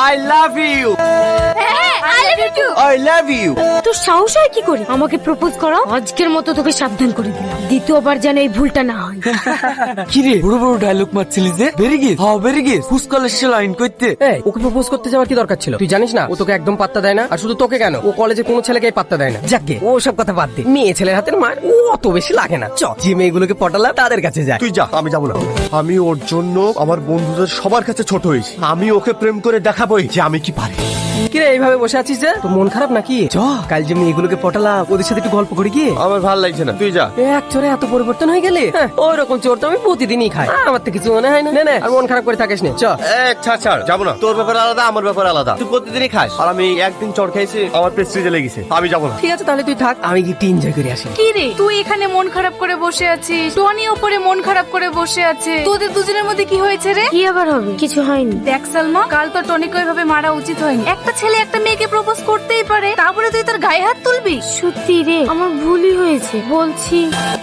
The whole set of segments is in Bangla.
I love you, I love you. তোর সাহস হয় কি করে আমাকে প্রপোজ করা? আজকের মতো তোকে সাবধান করে দিলাম, দ্বিতীয়বার যেন এই ভুলটা না হয়। কি রে বড় বড় ডায়লগ মারছিলি যে? ভেরি গিস, হ্যাঁ ভেরি গিস। ফুসকালে সে লাইন করতে ওকে প্রপোজ করতে যাওয়ার কি দরকার ছিল? তুই জানিস না ও তোকে একদম পাত্তা দেয় না। আর শুধু তোকে কেন, ও কলেজে কোনো ছেলেকে পাত্তা দেয় না। যাকে ও সব কথা বাদ দে, মেয়ে ছেলের হাতের মার ও অত বেশি লাগে না। চ যে মেয়েগুলোকে পটালাম তাদের কাছে যায়। তুই যা, আমি যাবো না। আমি ওর জন্য আমার বন্ধুদের সবার কাছে ছোট হয়েছি। আমি ওকে প্রেম করে দেখাবোই যে আমি কি পারি। কিরে এইভাবে বসে আছিস যে? তোর মন খারাপ নাকি? চ কাল যে মেয়েগুলোকে পটালাম ওদের সাথে একটু গল্প করি গিয়ে। আমার ভালো লাগছে না, তুই যা। এক চোরে এত পরিবর্তন হয়ে গেলে? ওই রকম চোর তো আমি প্রতিদিনই খাই, আমার তো কিছু মনে হয় না। নে, আর মন খারাপ করে থাকিস না, চ। ছাড়, যাবো না। তোর ব্যাপার আলাদা, আমার ব্যাপার আলাদা। তুই প্রতিদিনই খাস, আর আমি একদিন চড় খাইছি, আমার প্রেস্টিজে লেগেছে। আমি যাবো না। ঠিক আছে তাহলে তুই থাক, আমি গিয়ে এনজয় করে আসি। কি রে তুই এখানে মন খারাপ করে বসে আছিস, টনি ওপরে মন খারাপ করে বসে আছে, তোদের দুজনের মধ্যে কি হয়েছে রে? কি আবার হবে? কিছু হয়নি। দেখ সালমা, কাল তো টনিকে ওইভাবে মারা উচিত হয়নি। একটা ছেলে একটা মেয়েকে প্রপোজ করতেই পারে, তারপরে তুই তার গায়ে হাত তুলবি? সত্যি রে আমার ভুলই হয়েছে, বলছি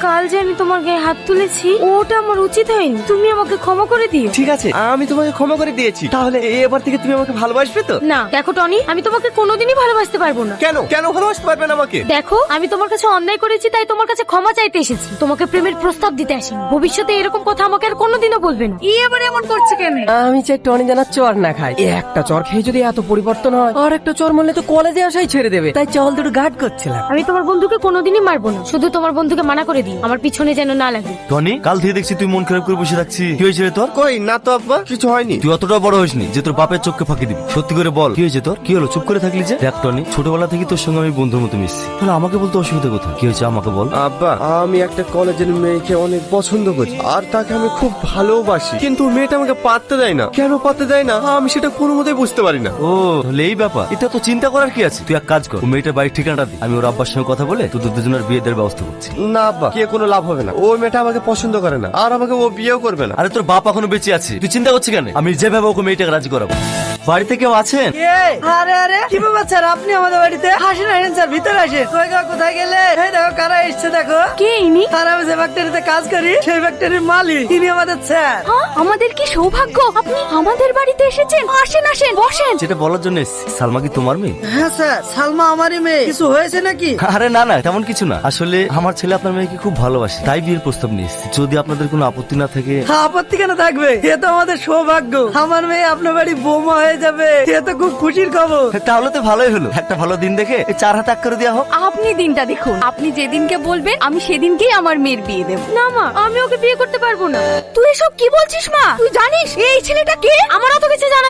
কাল যে আমি তোমার গায়ে হাত তুলেছি ওটা আমার উচিত হয়নি, তুমি আমাকে ক্ষমা করে দিও। ঠিক আছে, আমি তোমাকে ক্ষমা করে দিয়েছি। তাহলে এবার থেকে তুমি আমাকে ভালোবাসবে তো? না দেখো টনি, আমি তোমাকে কোনোদিনই ভালোবাসতে পারবো না। কেন ভালোবাসতে পারবে না আমাকে? দেখো আমি তোমার কাছে অন্যায় করেছি, তাই তোমার কাছে ক্ষমা চাইতে এসেছি, তোমাকে প্রেমের প্রস্তাব দিতে আসিনি। ভবিষ্যতে এরকম কথা আমাকে আর কোনোদিনও বলবে না। ই এবার এমন করছে কেন? আমি চাই টনি জানা চর না খাই। একটা চর খেয়ে যদি এত পরিবর্তন হয়, আর একটা চর মারলে তো কলেজে আসাই ছেড়ে দেবে। তাই চল দুটো গার্ড করছিলাম। আমি তোমার বন্ধুকে কোনোদিনই মারবো না, শুধু তোমার বন্ধুকে মানা করে দিই আমার পিছনে যেন না লাগে। টনি, কাল থেকে দেখছি তুই মন খারাপ করে বসে থাকছিস। কি হয়েছে রে তোর? কই না তো আব্বা, কিছু হয়নি। তুই অতটা বড় হইসনি যে তোর বাপের চোখকে ফাঁকি দিবি। সত্যি করে বল কি হয়েছে তোর? কি হলো চুপ করে থাকলি যে? দেখ টনি, ছোটবেলা থেকে তোর সঙ্গে আমি বন্ধুর মতো মিশছি, তাহলে আমাকে বলতে অসুবিধা কোথায়? কি হয়েছে আমাকে বল। আব্বা, আমি একটা কলেজের মেয়েকে অনেক পছন্দ করি, আর তাকে আমি খুব ভালোবাসি, কিন্তু মেয়েটা আমাকে পাত্তা দেয় না। কেন পাত্তা দেয় না আমি সেটা কোনো মতেই বুঝতে পারি না। ও তাহলে এই ব্যাপার, এটা তো চিন্তা করার কি আছে? তুই এক কাজ কর, ও মেয়েটার বাড়ির ঠিকানাটা দি, আমি ওর আব্বার সঙ্গে কথা বলে তোদের দুজনের বিয়ে দেওয়ার ব্যবস্থা করছি। না আব্বা, কে কোনো লাভ হবে না। ওই মেয়েটা আমাকে পছন্দ করে না, আর আমাকে ও বিয়েও করবে না। আরে তোর বাপ এখনো বেঁচে আছে, তুই চিন্তা করছিস কেন? আমি যেভাবে ওকে মেয়েটাকে রাজি করাবো। বাড়িতে কেউ আছেন? আরে কি ব্যাপার স্যার, আপনি আমাদের বাড়িতে আসেন স্যার, ভিতরে আসেন। কোথায় গেলে? এই দেখো কারা এসছে দেখো। কে ইনি? আর আমি যে ফ্যাক্টরিতে কাজ করি সেই ফ্যাক্টরির মালিক, তিনি আমাদের স্যার। আমাদের কি সৌভাগ্য, আপনি আমাদের বাড়িতে এসেছেন। আসেন আসেন বসেন। যেটা বলার জন্য এসেছি, সালমা কি তোমার মেয়ে? হ্যাঁ স্যার, সালমা আমারই মেয়ে। কিছু হয়েছে নাকি? আরে না তেমন কিছু না, আসলে আমার ছেলে আপনার মেয়েকে খুব ভালোবাসে, তাই বিয়ের প্রস্তাব নিয়ে এসেছি। যদি আপনাদের কোনো আপত্তি না থাকে। আপত্তি কেন থাকবে? এ তো আমাদের সৌভাগ্য, আমার মেয়ে আপনার বাড়ি বৌমা হয়ে যাবে। এ তো খুব খুশির খবর। তাহলে তো ভালোই হলো, একটা ভালো দিন দেখে 4 হাত এক করে দেওয়া হোক। আপনি দিনটা দেখুন, আপনি যেদিনকে বলবেন আমি সেদিনকেই আমার মেয়ের বিয়ে দেব। না মা, আমি ওকে বিয়ে করতে পারবো না। তুই এসব কি বলছিস মা? তুই জানিস এই ছেলেটা কে? আমার অত কিছু জানা